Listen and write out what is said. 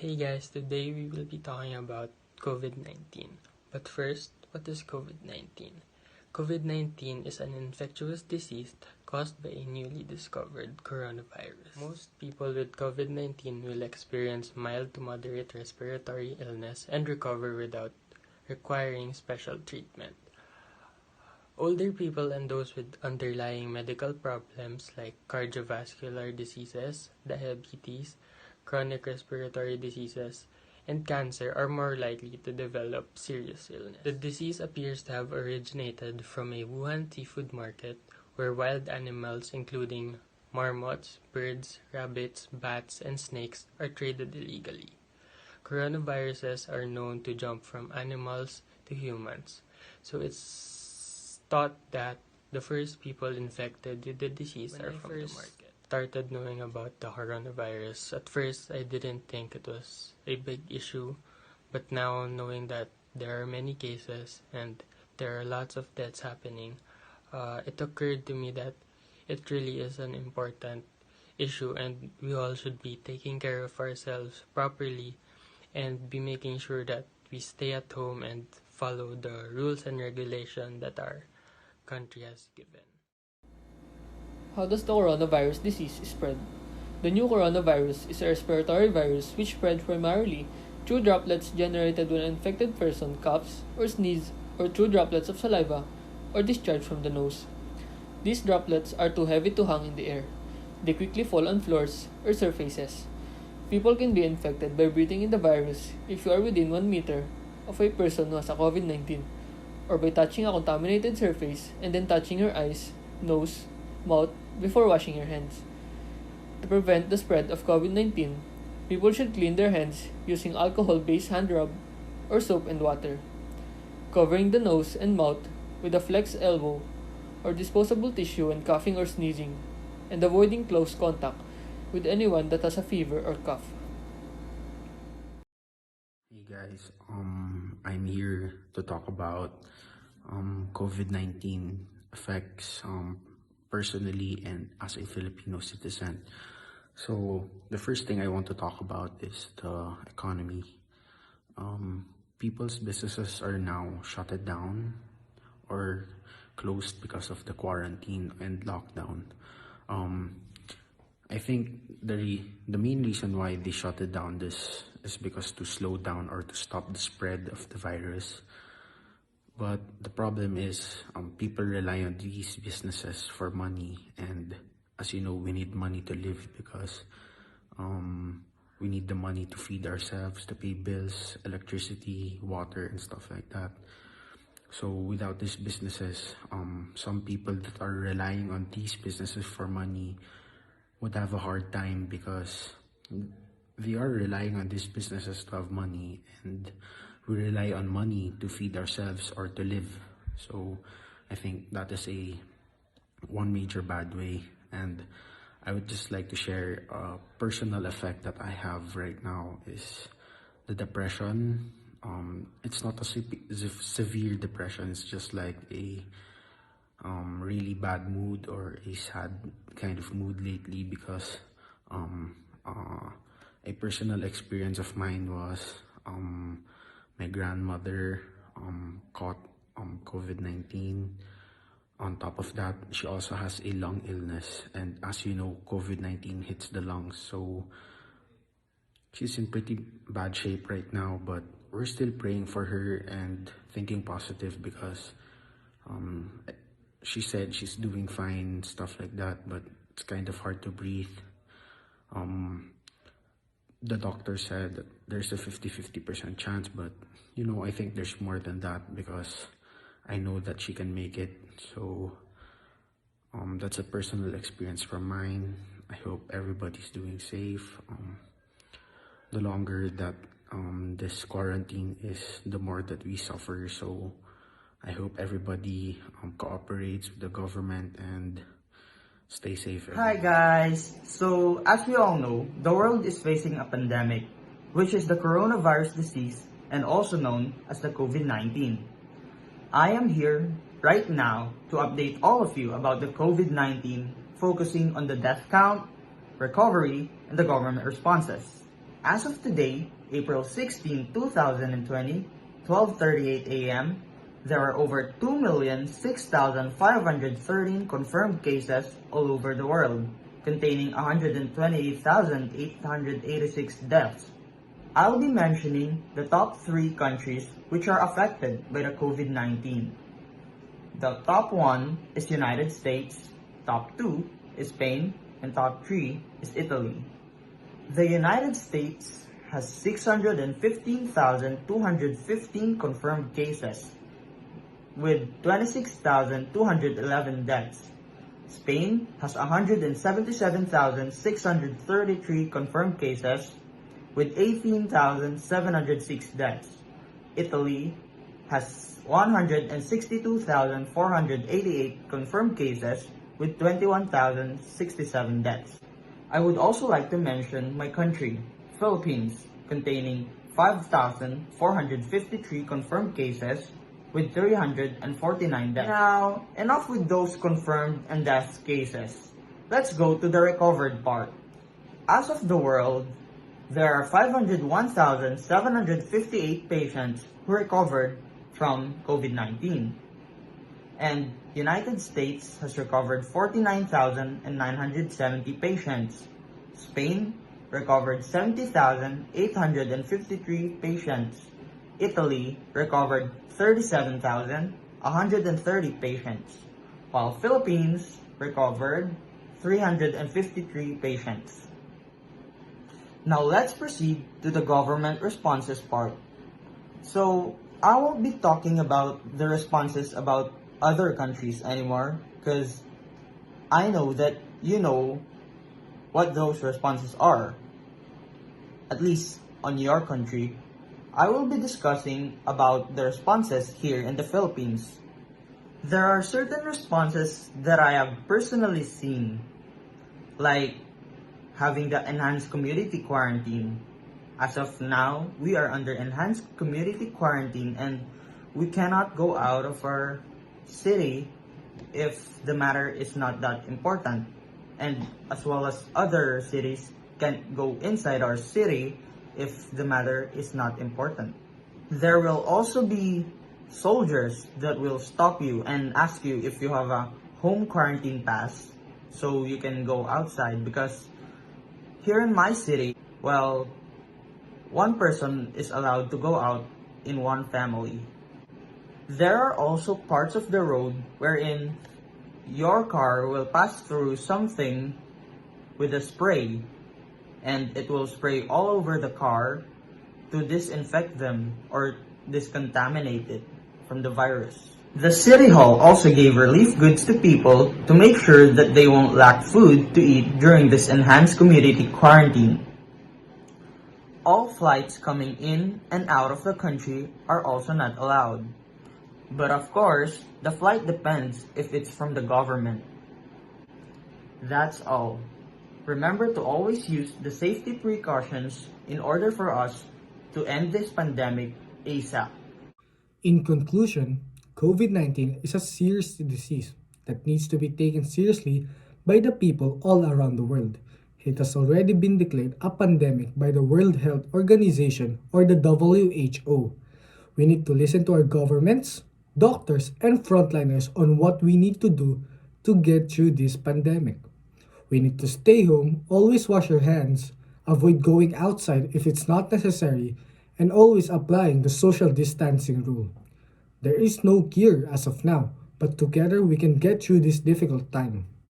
Hey guys, today we will be talking about COVID-19. But first, what is COVID-19? COVID-19 is an infectious disease caused by a newly discovered coronavirus. Most people with COVID-19 will experience mild to moderate respiratory illness and recover without requiring special treatment. Older people and those with underlying medical problems like cardiovascular diseases, diabetes, chronic respiratory diseases, and cancer are more likely to develop serious illness. The disease appears to have originated from a Wuhan seafood market where wild animals including marmots, birds, rabbits, bats, and snakes are traded illegally. Coronaviruses are known to jump from animals to humans, so it's thought that the first people infected with the disease are from the market. Started knowing about the coronavirus, at first I didn't think it was a big issue, but now knowing that there are many cases and there are lots of deaths happening, it occurred to me that it really is an important issue and we all should be taking care of ourselves properly and be making sure that we stay at home and follow the rules and regulation that our country has given. How does the coronavirus disease spread? The new coronavirus is a respiratory virus which spreads primarily through droplets generated when an infected person coughs or sneezes or through droplets of saliva or discharge from the nose. These droplets are too heavy to hang in the air. They quickly fall on floors or surfaces. People can be infected by breathing in the virus if you are within 1 meter of a person who has a COVID-19 or by touching a contaminated surface and then touching your eyes, nose, mouth before washing your hands. To prevent the spread of COVID-19, people should clean their hands using alcohol-based hand rub or soap and water, covering the nose and mouth with a flex elbow or disposable tissue when coughing or sneezing, and avoiding close contact with anyone that has a fever or cough. Hey guys, I'm here to talk about COVID-19 effects personally and as a Filipino citizen. So the first thing I want to talk about is the economy. People's businesses are now shut down or closed because of the quarantine and lockdown. I think the main reason why they shut it down this is because to slow down or to stop the spread of the virus. But the problem is people rely on these businesses for money, and as you know, we need money to live because we need the money to feed ourselves, to pay bills, electricity, water, and stuff like that. So without these businesses, some people that are relying on these businesses for money would have a hard time because they are relying on these businesses to have money, and we rely on money to feed ourselves or to live. So I think that is one major bad way, and I would just like to share a personal effect that I have right now is the depression. It's not a severe depression, it's just like a really bad mood or a sad kind of mood lately because a personal experience of mine was my grandmother caught COVID-19. On top of that, she also has a lung illness, and as you know, COVID-19 hits the lungs, so she's in pretty bad shape right now, but we're still praying for her and thinking positive because she said she's doing fine, stuff like that, but it's kind of hard to breathe. The doctor said that there's a 50% chance, but you know, I think there's more than that because I know that she can make it. So that's a personal experience from mine. I hope everybody's doing safe. The longer that this quarantine is, the more that we suffer. So I hope everybody cooperates with the government and stay safe. Hi guys! So, as we all know, the world is facing a pandemic, which is the coronavirus disease and also known as the COVID-19. I am here right now to update all of you about the COVID-19, focusing on the death count, recovery, and the government responses. As of today, April 16, 2020, 12:38 a.m., there are over 2,006,513 confirmed cases all over the world, containing 128,886 deaths. I'll be mentioning the top 3 countries which are affected by the COVID-19. The top 1 is United States, top 2 is Spain, and top 3 is Italy. The United States has 615,215 confirmed cases, with 26,211 deaths. Spain has 177,633 confirmed cases, with 18,706 deaths. Italy has 162,488 confirmed cases, with 21,067 deaths. I would also like to mention my country, Philippines, containing 5,453 confirmed cases with 349 deaths. Now, enough with those confirmed and death cases. Let's go to the recovered part. As of the world, there are 501,758 patients who recovered from COVID-19. And United States has recovered 49,970 patients. Spain recovered 70,853 patients. Italy recovered 37,130 patients, while Philippines recovered 353 patients. Now let's proceed to the government responses part. So I won't be talking about the responses about other countries anymore, because I know that you know what those responses are, at least on your country. I will be discussing about the responses here in the Philippines. There are certain responses that I have personally seen, like having the enhanced community quarantine. As of now, we are under enhanced community quarantine and we cannot go out of our city if the matter is not that important. And as well as other cities can't go inside our city if the matter is not important. There will also be soldiers that will stop you and ask you if you have a home quarantine pass so you can go outside, because here in my city, well, one person is allowed to go out in one family. There are also parts of the road wherein your car will pass through something with a spray, and it will spray all over the car to disinfect them or discontaminate it from the virus. The City Hall also gave relief goods to people to make sure that they won't lack food to eat during this enhanced community quarantine. All flights coming in and out of the country are also not allowed. But of course, the flight depends if it's from the government. That's all. Remember to always use the safety precautions in order for us to end this pandemic ASAP. In conclusion, COVID-19 is a serious disease that needs to be taken seriously by the people all around the world. It has already been declared a pandemic by the World Health Organization or the WHO. We need to listen to our governments, doctors, and frontliners on what we need to do to get through this pandemic. We need to stay home, always wash your hands, avoid going outside if it's not necessary, and always applying the social distancing rule. There is no cure as of now, but together we can get through this difficult time.